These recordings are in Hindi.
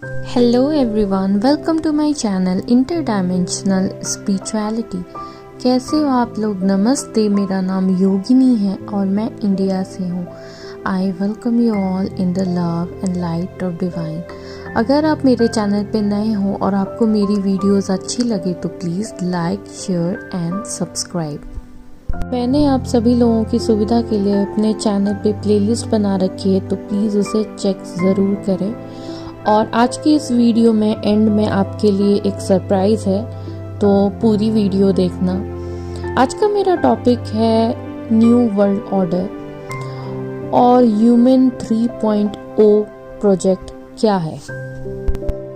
Hello everyone, welcome to my channel interdimensional spirituality. कैसे हो आप लोग? नमस्ते, मेरा नाम योगिनी है और मैं इंडिया से हूँ। I welcome you all in the love and light of divine. अगर आप मेरे चैनल पे नए हो और आपको मेरी वीडियोस अच्छी लगे तो please like, share and subscribe. मैंने आप सभी लोगों की सुविधा के लिए अपने चैनल पे प्लेलिस्ट बना रखी है, तो प्लीज़ उसे चेक ज़रूर करें। और आज की इस वीडियो में एंड में आपके लिए एक सरप्राइज़ है, तो पूरी वीडियो देखना। आज का मेरा टॉपिक है न्यू वर्ल्ड ऑर्डर और ह्यूमन 3.0 प्रोजेक्ट क्या है।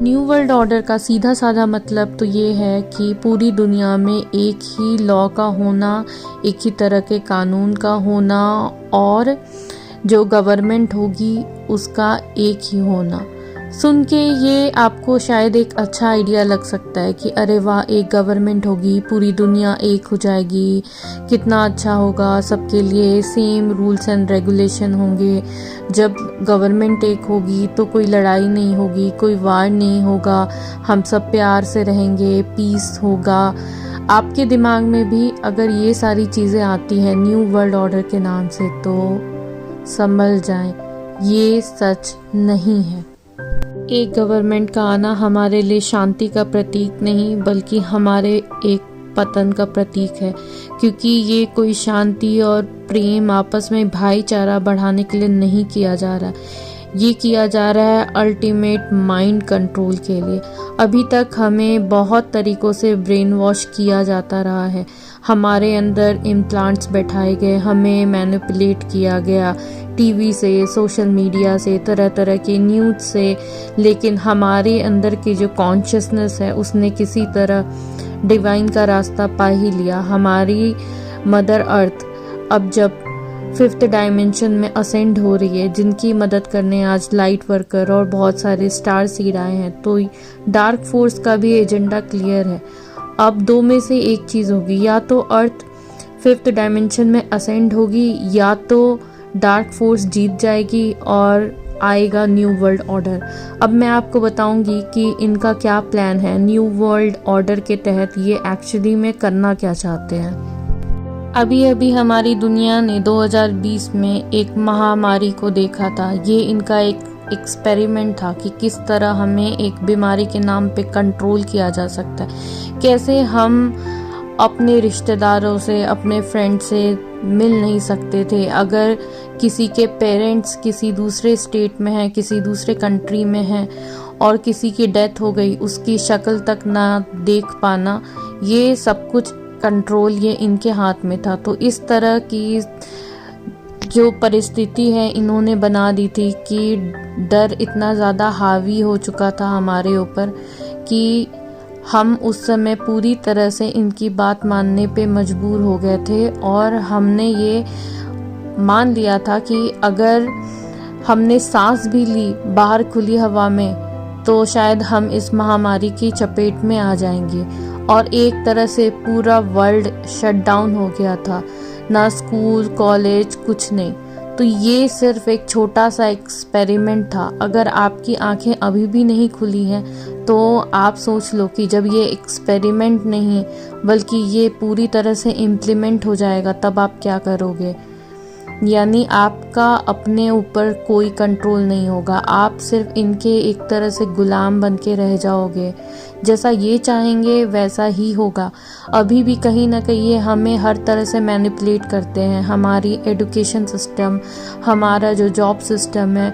न्यू वर्ल्ड ऑर्डर का सीधा साधा मतलब तो ये है कि पूरी दुनिया में एक ही लॉ का होना, एक ही तरह के कानून का होना और जो गवर्नमेंट होगी उसका एक ही होना। सुन के ये आपको शायद एक अच्छा आइडिया लग सकता है कि अरे वाह, एक गवर्नमेंट होगी, पूरी दुनिया एक हो जाएगी, कितना अच्छा होगा, सबके लिए सेम रूल्स एंड रेगुलेशन होंगे। जब गवर्नमेंट एक होगी तो कोई लड़ाई नहीं होगी, कोई वार नहीं होगा, हम सब प्यार से रहेंगे, पीस होगा। आपके दिमाग में भी अगर ये सारी चीज़ें आती हैं न्यू वर्ल्ड ऑर्डर के नाम से, तो संभल जाएं, ये सच नहीं है। एक गवर्नमेंट का आना हमारे लिए शांति का प्रतीक नहीं बल्कि हमारे एक पतन का प्रतीक है, क्योंकि ये कोई शांति और प्रेम, आपस में भाईचारा बढ़ाने के लिए नहीं किया जा रहा। ये किया जा रहा है अल्टीमेट माइंड कंट्रोल के लिए। अभी तक हमें बहुत तरीक़ों से ब्रेन वॉश किया जाता रहा है। हमारे अंदर इम्प्लांट्स बैठाए गए, हमें मैनिपुलेट किया गया टीवी से, सोशल मीडिया से, तरह तरह के न्यूज़ से। लेकिन हमारे अंदर की जो कॉन्शियसनेस है उसने किसी तरह डिवाइन का रास्ता पा ही लिया। हमारी मदर अर्थ अब जब 5th डायमेंशन में असेंड हो रही है, जिनकी मदद करने आज लाइट वर्कर और बहुत सारे स्टार सीड आए हैं, तो डार्क फोर्स का भी एजेंडा क्लियर है। अब दो में से एक चीज़ होगी, या तो अर्थ 5th डायमेंशन में असेंड होगी या तो डार्क फोर्स जीत जाएगी और आएगा न्यू वर्ल्ड ऑर्डर। अब मैं आपको बताऊंगी कि इनका क्या प्लान है, न्यू वर्ल्ड ऑर्डर के तहत ये एक्चुअली में करना क्या चाहते हैं। अभी अभी हमारी दुनिया ने 2020 में एक महामारी को देखा था। ये इनका एक एक्सपेरिमेंट था कि किस तरह हमें एक बीमारी के नाम पे कंट्रोल किया जा सकता है, कैसे हम अपने रिश्तेदारों से, अपने फ्रेंड से मिल नहीं सकते थे। अगर किसी के पेरेंट्स किसी दूसरे स्टेट में हैं, किसी दूसरे कंट्री में हैं और किसी की डेथ हो गई, उसकी शक्ल तक ना देख पाना, ये सब कुछ कंट्रोल ये इनके हाथ में था। तो इस तरह की जो परिस्थिति है इन्होंने बना दी थी कि डर इतना ज़्यादा हावी हो चुका था हमारे ऊपर कि हम उस समय पूरी तरह से इनकी बात मानने पे मजबूर हो गए थे। और हमने ये मान लिया था कि अगर हमने सांस भी ली बाहर खुली हवा में तो शायद हम इस महामारी की चपेट में आ जाएंगे। और एक तरह से पूरा वर्ल्ड शट डाउन हो गया था, ना स्कूल, कॉलेज, कुछ नहीं। तो ये सिर्फ एक छोटा सा एक्सपेरिमेंट था। अगर आपकी आंखें अभी भी नहीं खुली हैं तो आप सोच लो कि जब ये एक्सपेरिमेंट नहीं बल्कि ये पूरी तरह से इम्प्लीमेंट हो जाएगा, तब आप क्या करोगे। यानी आपका अपने ऊपर कोई कंट्रोल नहीं होगा, आप सिर्फ इनके एक तरह से गुलाम बन के रह जाओगे। जैसा ये चाहेंगे वैसा ही होगा। अभी भी कहीं ना कहीं ये हमें हर तरह से मैनिपुलेट करते हैं। हमारी एजुकेशन सिस्टम, हमारा जो जॉब सिस्टम है,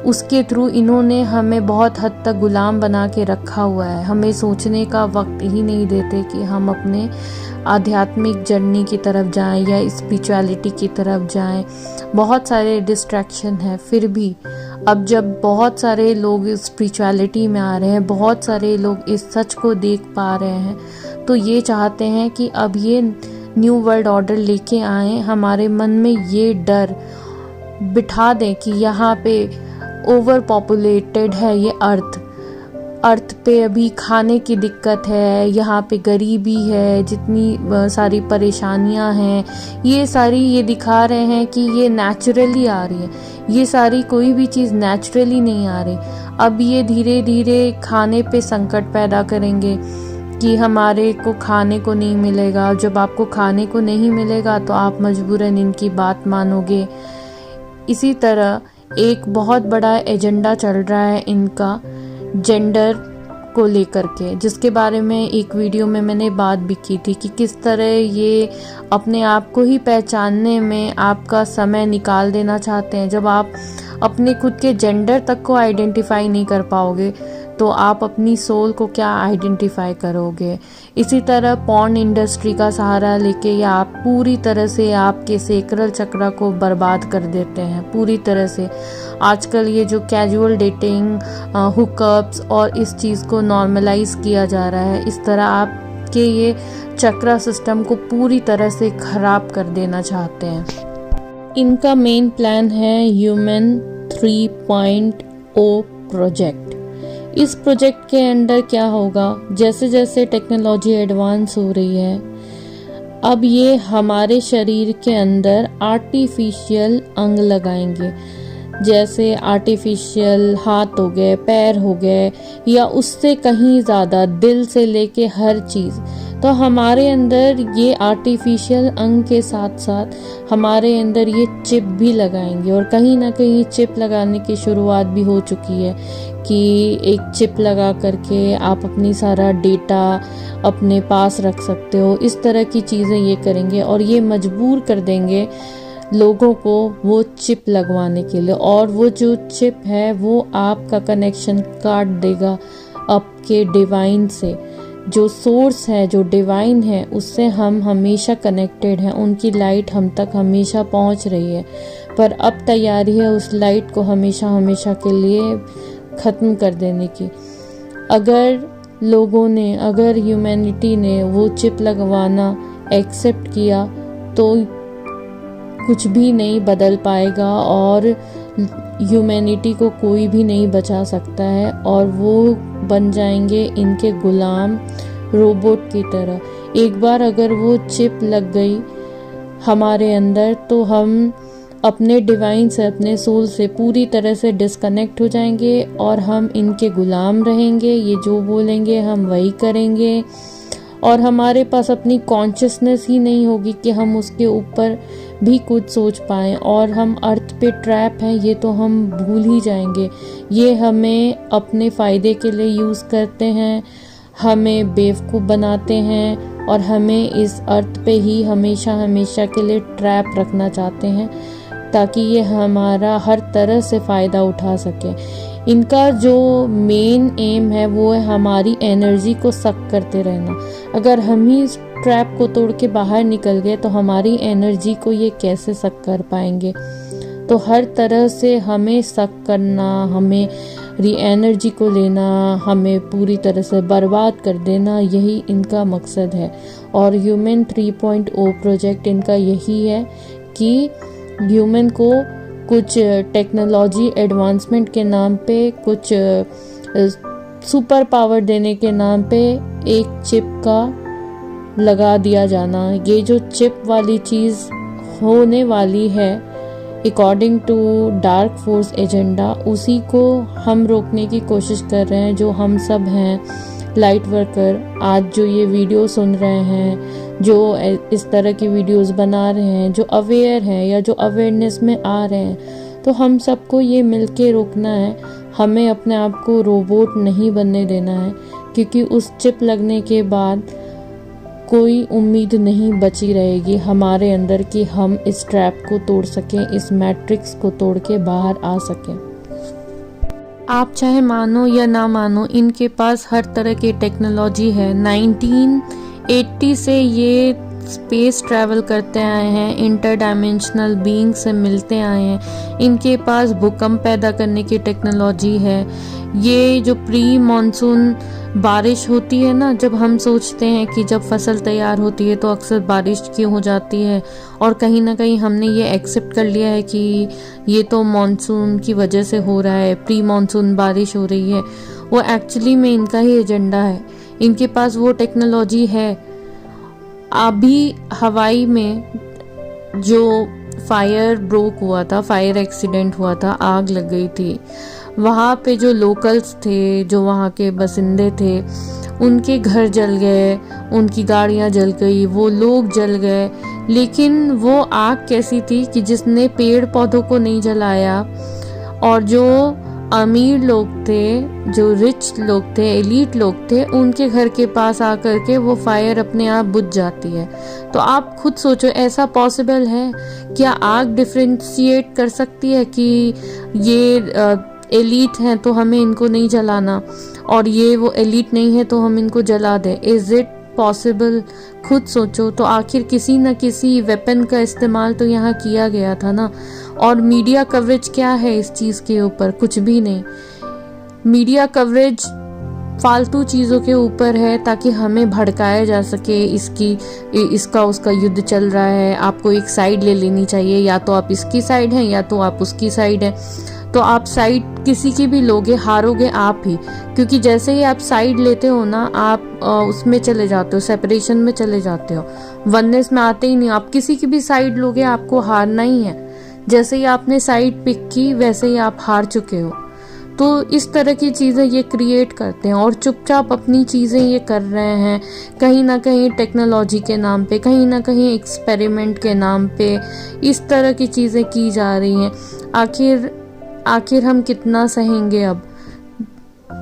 उसके थ्रू इन्होंने हमें बहुत हद तक गुलाम बना के रखा हुआ है। हमें सोचने का वक्त ही नहीं देते कि हम अपने आध्यात्मिक जर्नी की तरफ जाएं या स्पिरिचुअलिटी की तरफ जाएं। बहुत सारे डिस्ट्रैक्शन है। फिर भी अब जब बहुत सारे लोग स्पिरिचुअलिटी में आ रहे हैं, बहुत सारे लोग इस सच को देख पा रहे हैं, तो ये चाहते हैं कि अब ये न्यू वर्ल्ड ऑर्डर लेके आए, हमारे मन में ये डर बिठा दें कि यहाँ पे ओवर पॉपुलेटेड है ये अर्थ पे अभी खाने की दिक्कत है, यहाँ पे गरीबी है, जितनी सारी परेशानियाँ हैं, ये सारी ये दिखा रहे हैं कि ये नेचुरली आ रही है। ये सारी कोई भी चीज़ नेचुरली नहीं आ रही। अब ये धीरे धीरे खाने पे संकट पैदा करेंगे कि हमारे को खाने को नहीं मिलेगा। जब आपको खाने को नहीं मिलेगा तो आप मजबूरन इनकी बात मानोगे। इसी तरह एक बहुत बड़ा एजेंडा चल रहा है इनका जेंडर को लेकर के, जिसके बारे में एक वीडियो में मैंने बात भी की थी कि किस तरह ये अपने आप को ही पहचानने में आपका समय निकाल देना चाहते हैं। जब आप अपने खुद के जेंडर तक को आइडेंटिफाई नहीं कर पाओगे तो आप अपनी सोल को क्या आइडेंटिफाई करोगे। इसी तरह पॉर्न इंडस्ट्री का सहारा लेके या आप पूरी तरह से आपके सेक्रल चक्र को बर्बाद कर देते हैं पूरी तरह से। आजकल ये जो कैजुअल डेटिंग, हुकअप्स और इस चीज़ को नॉर्मलाइज किया जा रहा है, इस तरह आपके ये चक्र सिस्टम को पूरी तरह से खराब कर देना चाहते हैं। इनका मेन प्लान है ह्यूमन 3.0 प्रोजेक्ट। इस प्रोजेक्ट के अंडर क्या होगा, जैसे जैसे टेक्नोलॉजी एडवांस हो रही है, अब ये हमारे शरीर के अंदर आर्टिफिशियल अंग लगाएंगे। जैसे आर्टिफिशियल हाथ हो गए, पैर हो गए, या उससे कहीं ज़्यादा दिल से लेके हर चीज़। तो हमारे अंदर ये आर्टिफिशियल अंग के साथ साथ हमारे अंदर ये चिप भी लगाएंगे। और कहीं ना कहीं चिप लगाने की शुरुआत भी हो चुकी है कि एक चिप लगा करके आप अपनी सारा डेटा अपने पास रख सकते हो। इस तरह की चीज़ें ये करेंगे और ये मजबूर कर देंगे लोगों को वो चिप लगवाने के लिए। और वो जो चिप है वो आपका कनेक्शन काट देगा आपके डिवाइन से। जो सोर्स है, जो डिवाइन है, उससे हम हमेशा कनेक्टेड हैं। उनकी लाइट हम तक हमेशा पहुंच रही है, पर अब तैयारी है उस लाइट को हमेशा हमेशा के लिए ख़त्म कर देने की। अगर लोगों ने, अगर ह्यूमैनिटी ने वो चिप लगवाना एक्सेप्ट किया तो कुछ भी नहीं बदल पाएगा और ह्यूमैनिटी को कोई भी नहीं बचा सकता है। और वो बन जाएंगे इनके गुलाम, रोबोट की तरह। एक बार अगर वो चिप लग गई हमारे अंदर तो हम अपने डिवाइन से, अपने सोल से पूरी तरह से डिस्कनेक्ट हो जाएंगे और हम इनके गुलाम रहेंगे। ये जो बोलेंगे हम वही करेंगे और हमारे पास अपनी कॉन्शियसनेस ही नहीं होगी कि हम उसके ऊपर भी कुछ सोच पाएँ। और हम अर्थ पे ट्रैप हैं ये तो हम भूल ही जाएंगे। ये हमें अपने फ़ायदे के लिए यूज़ करते हैं, हमें बेवकूफ़ बनाते हैं और हमें इस अर्थ पे ही हमेशा हमेशा के लिए ट्रैप रखना चाहते हैं ताकि ये हमारा हर तरह से फ़ायदा उठा सके। इनका जो मेन एम है वो है हमारी एनर्जी को सक करते रहना। अगर हम ही इस ट्रैप को तोड़ के बाहर निकल गए तो हमारी एनर्जी को ये कैसे सक कर पाएंगे। तो हर तरह से हमें सक करना, हमें एनर्जी को लेना, हमें पूरी तरह से बर्बाद कर देना, यही इनका मकसद है। और ह्यूमन 3.0 प्रोजेक्ट इनका यही है कि ह्यूमन को कुछ टेक्नोलॉजी एडवांसमेंट के नाम पे, कुछ सुपर पावर देने के नाम पे एक चिप का लगा दिया जाना। ये जो चिप वाली चीज़ होने वाली है according to dark force agenda, उसी को हम रोकने की कोशिश कर रहे हैं। जो हम सब हैं लाइट वर्कर, आज जो ये वीडियो सुन रहे हैं, जो इस तरह की वीडियोस बना रहे हैं, जो अवेयर हैं या जो अवेयरनेस में आ रहे हैं, तो हम सबको ये मिलके रोकना है। हमें अपने आप को रोबोट नहीं बनने देना है क्योंकि उस चिप लगने के बाद कोई उम्मीद नहीं बची रहेगी हमारे अंदर कि हम इस ट्रैप को तोड़ सकें, इस मैट्रिक्स को तोड़ के बाहर आ सकें। आप चाहे मानो या ना मानो, इनके पास हर तरह की टेक्नोलॉजी है। 1980 से ये स्पेस ट्रैवल करते आए हैं, इंटर डायमेंशनल बीइंग से मिलते आए हैं। इनके पास भूकंप पैदा करने की टेक्नोलॉजी है। ये जो प्री मॉनसून बारिश होती है ना, जब हम सोचते हैं कि जब फसल तैयार होती है तो अक्सर बारिश क्यों हो जाती है, और कहीं ना कहीं हमने ये एक्सेप्ट कर लिया है कि ये तो मॉनसून की वजह से हो रहा है, प्री मॉनसून बारिश हो रही है। वो एक्चुअली में इनका ही एजेंडा है। इनके पास वो टेक्नोलॉजी है। अभी हवाई में जो फायर ब्रोक हुआ था, फायर एक्सीडेंट हुआ था, आग लग गई थी, वहाँ पे जो लोकल्स थे, जो वहाँ के बसिंदे थे, उनके घर जल गए, उनकी गाड़ियाँ जल गई, वो लोग जल गए। लेकिन वो आग कैसी थी कि जिसने पेड़ पौधों को नहीं जलाया, और जो अमीर लोग थे, जो रिच लोग थे, एलीट लोग थे, उनके घर के पास आकर के वो फायर अपने आप बुझ जाती है। तो आप खुद सोचो, ऐसा पॉसिबल है? क्या आग डिफरेंशिएट कर सकती है कि ये एलीट हैं तो हमें इनको नहीं जलाना, और ये वो एलीट नहीं है तो हम इनको जला दें? Is it possible? खुद सोचो। तो आखिर किसी न किसी वेपन का इस्तेमाल तो यहाँ किया गया था ना। और मीडिया कवरेज क्या है इस चीज़ के ऊपर? कुछ भी नहीं। मीडिया कवरेज फालतू चीज़ों के ऊपर है ताकि हमें भड़काया जा सके, इसका उसका युद्ध चल रहा है, आपको एक साइड ले लेनी चाहिए, या तो आप इसकी साइड हैं या तो आप उसकी साइड हैं। तो आप साइड किसी की भी लोगे, हारोगे आप ही, क्योंकि जैसे ही आप साइड लेते हो ना, आप उसमें चले जाते हो, सेपरेशन में चले जाते हो, वननेस में आते ही नहीं। आप किसी की भी साइड लोगे, आपको हारना ही है। जैसे ही आपने साइड पिक की, वैसे ही आप हार चुके हो। तो इस तरह की चीज़ें ये क्रिएट करते हैं और चुपचाप अपनी चीज़ें ये कर रहे हैं, कहीं ना कहीं टेक्नोलॉजी के नाम पे, कहीं ना कहीं एक्सपेरिमेंट के नाम पे इस तरह की चीज़ें की जा रही हैं। आखिर हम कितना सहेंगे अब?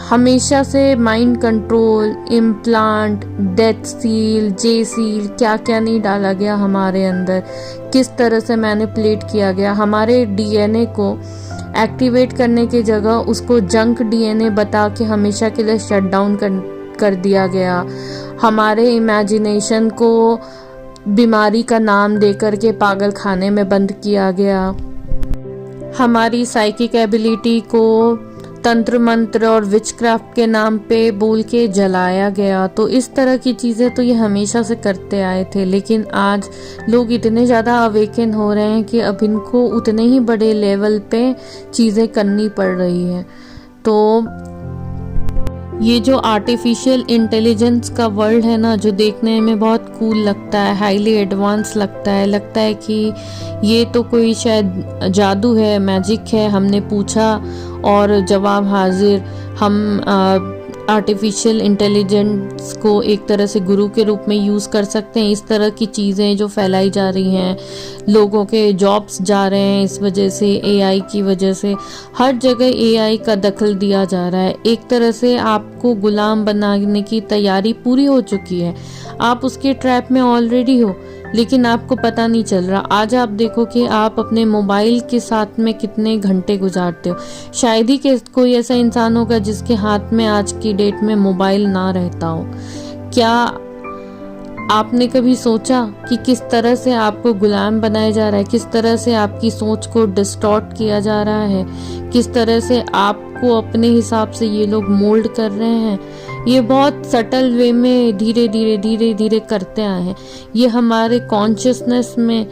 हमेशा से mind control, implant, death seal, J seal, क्या क्या नहीं डाला गया हमारे अंदर, किस तरह से मैनिपुलेट किया गया। हमारे डीएनए को एक्टिवेट करने की जगह उसको जंक डीएनए बता के हमेशा के लिए शट डाउन कर दिया गया। हमारे इमेजिनेशन को बीमारी का नाम देकर के पागल खाने में बंद किया गया। हमारी साइकिक एबिलिटी को तंत्र मंत्र और विचक्राफ्ट के नाम पे बोल के जलाया गया। तो इस तरह की चीज़ें तो ये हमेशा से करते आए थे, लेकिन आज लोग इतने ज़्यादा अवेकन हो रहे हैं कि अब इनको उतने ही बड़े लेवल पे चीज़ें करनी पड़ रही हैं। तो ये जो आर्टिफिशियल इंटेलिजेंस का वर्ल्ड है ना, जो देखने में बहुत कूल लगता है, हाईली एडवांस लगता है कि ये तो कोई शायद जादू है, मैजिक है। हमने पूछा और जवाब हाजिर। हम आर्टिफिशियल इंटेलिजेंस को एक तरह से गुरु के रूप में यूज़ कर सकते हैं। इस तरह की चीज़ें जो फैलाई जा रही हैं, लोगों के जॉब्स जा रहे हैं इस वजह से, एआई की वजह से। हर जगह एआई का दखल दिया जा रहा है। एक तरह से आपको गुलाम बनाने की तैयारी पूरी हो चुकी है, आप उसके ट्रैप में ऑलरेडी हो, लेकिन आपको पता नहीं चल रहा। आज आप देखो कि आप अपने मोबाइल के साथ में कितने घंटे गुजारते हो। शायद ही कोई ऐसा इंसान होगा जिसके हाथ में आज की डेट में मोबाइल ना रहता हो। क्या आपने कभी सोचा कि किस तरह से आपको गुलाम बनाया जा रहा है, किस तरह से आपकी सोच को डिस्टॉर्ट किया जा रहा है, किस तरह से आपको अपने हिसाब से ये लोग मोल्ड कर रहे हैं? ये बहुत सटल वे में धीरे धीरे करते आए हैं। ये हमारे कॉन्शियसनेस में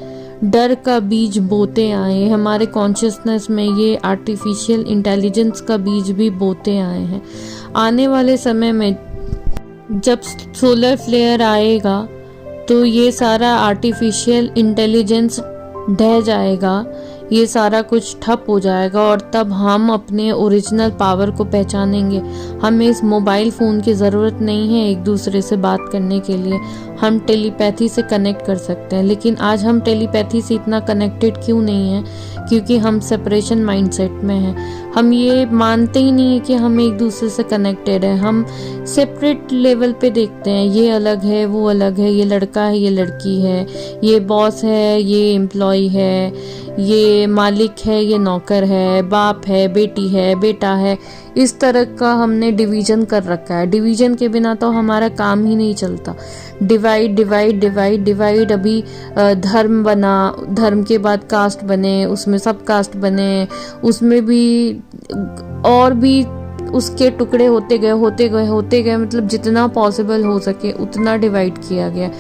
डर का बीज बोते आए हैं, हमारे कॉन्शियसनेस में ये आर्टिफिशियल इंटेलिजेंस का बीज भी बोते आए हैं। आने वाले समय में जब सोलर फ्लेयर आएगा तो ये सारा आर्टिफिशियल इंटेलिजेंस ढह जाएगा, ये सारा कुछ ठप हो जाएगा, और तब हम अपने ओरिजिनल पावर को पहचानेंगे। हमें इस मोबाइल फ़ोन की ज़रूरत नहीं है एक दूसरे से बात करने के लिए। हम टेलीपैथी से कनेक्ट कर सकते हैं, लेकिन आज हम टेलीपैथी से इतना कनेक्टेड क्यों नहीं हैं? क्योंकि हम सेपरेशन माइंडसेट में हैं। हम ये मानते ही नहीं है कि हम एक दूसरे से कनेक्टेड हैं। हम सेपरेट लेवल पे देखते हैं, ये अलग है, वो अलग है, ये लड़का है, ये लड़की है, ये बॉस है, ये एम्प्लॉय है, ये मालिक है, ये नौकर है, बाप है, बेटी है, बेटा है। इस तरह का हमने डिवीजन कर रखा है। डिवीजन के बिना तो हमारा काम ही नहीं चलता। Divide divide divide divide. अभी धर्म बना, धर्म के बाद कास्ट बने, उसमें सब कास्ट बने, उसमें भी और भी उसके टुकड़े होते गए, मतलब जितना पॉसिबल हो सके उतना डिवाइड किया गया।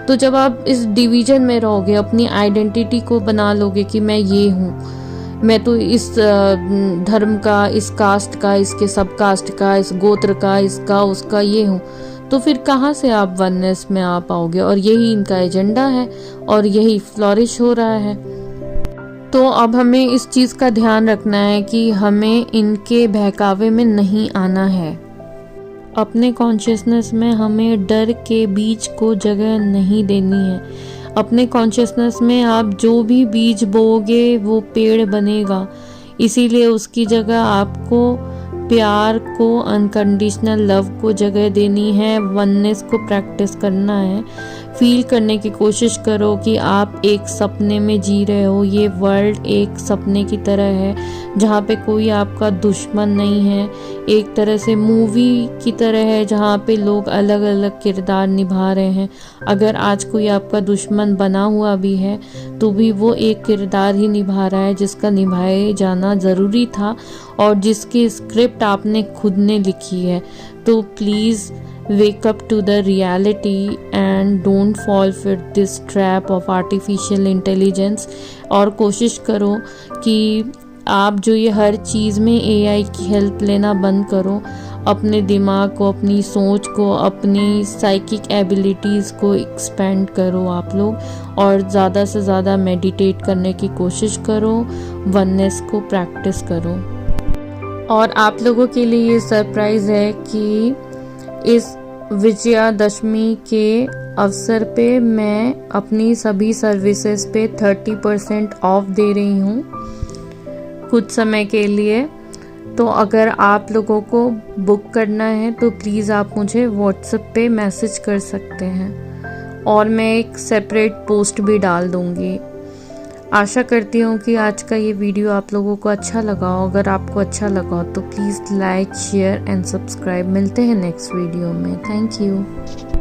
तो जब आप इस डिवीजन में रहोगे, अपनी आइडेंटिटी को बना लोगे कि मैं ये हूँ, मैं तो इस धर्म का, इस कास्ट का, इसके सब कास्ट का, इस गोत्र का, इसका उसका ये हूँ, तो फिर कहाँ से आप वननेस में आ पाओगे? और यही इनका एजेंडा है और यही फ्लॉरिश हो रहा है। तो अब हमें इस चीज़ का ध्यान रखना है कि हमें इनके बहकावे में नहीं आना है। अपने कॉन्शियसनेस में हमें डर के बीज को जगह नहीं देनी है। अपने कॉन्शियसनेस में आप जो भी बीज बोओगे वो पेड़ बनेगा, इसीलिए उसकी जगह आपको प्यार को, अनकंडीशनल लव को जगह देनी है, वननेस को प्रैक्टिस करना है। फील करने की कोशिश करो कि आप एक सपने में जी रहे हो। ये वर्ल्ड एक सपने की तरह है जहाँ पे कोई आपका दुश्मन नहीं है। एक तरह से मूवी की तरह है जहाँ पे लोग अलग अलग किरदार निभा रहे हैं। अगर आज कोई आपका दुश्मन बना हुआ भी है तो भी वो एक किरदार ही निभा रहा है जिसका निभाए जाना ज़रूरी था और जिसकी स्क्रिप्ट आपने खुद ने लिखी है। तो please wake up to the reality and don't fall for this trap of artificial intelligence। और कोशिश करो कि आप जो ये हर चीज़ में AI की हेल्प लेना बंद करो। अपने दिमाग को, अपनी सोच को, अपनी साइकिक एबिलिटीज़ को एक्सपेंड करो आप लोग, और ज़्यादा से ज़्यादा मेडिटेट करने की कोशिश करो, वननेस को प्रैक्टिस करो। और आप लोगों के लिए ये सरप्राइज़ है कि इस विजयादशमी के अवसर पे मैं अपनी सभी सर्विसेज पे 30% ऑफ दे रही हूँ कुछ समय के लिए। तो अगर आप लोगों को बुक करना है तो प्लीज़ आप मुझे व्हाट्सएप पे मैसेज कर सकते हैं, और मैं एक सेपरेट पोस्ट भी डाल दूँगी। आशा करती हूँ कि आज का ये वीडियो आप लोगों को अच्छा लगा हो। अगर आपको अच्छा लगा हो तो please like, share and subscribe. मिलते हैं नेक्स्ट वीडियो में। Thank you.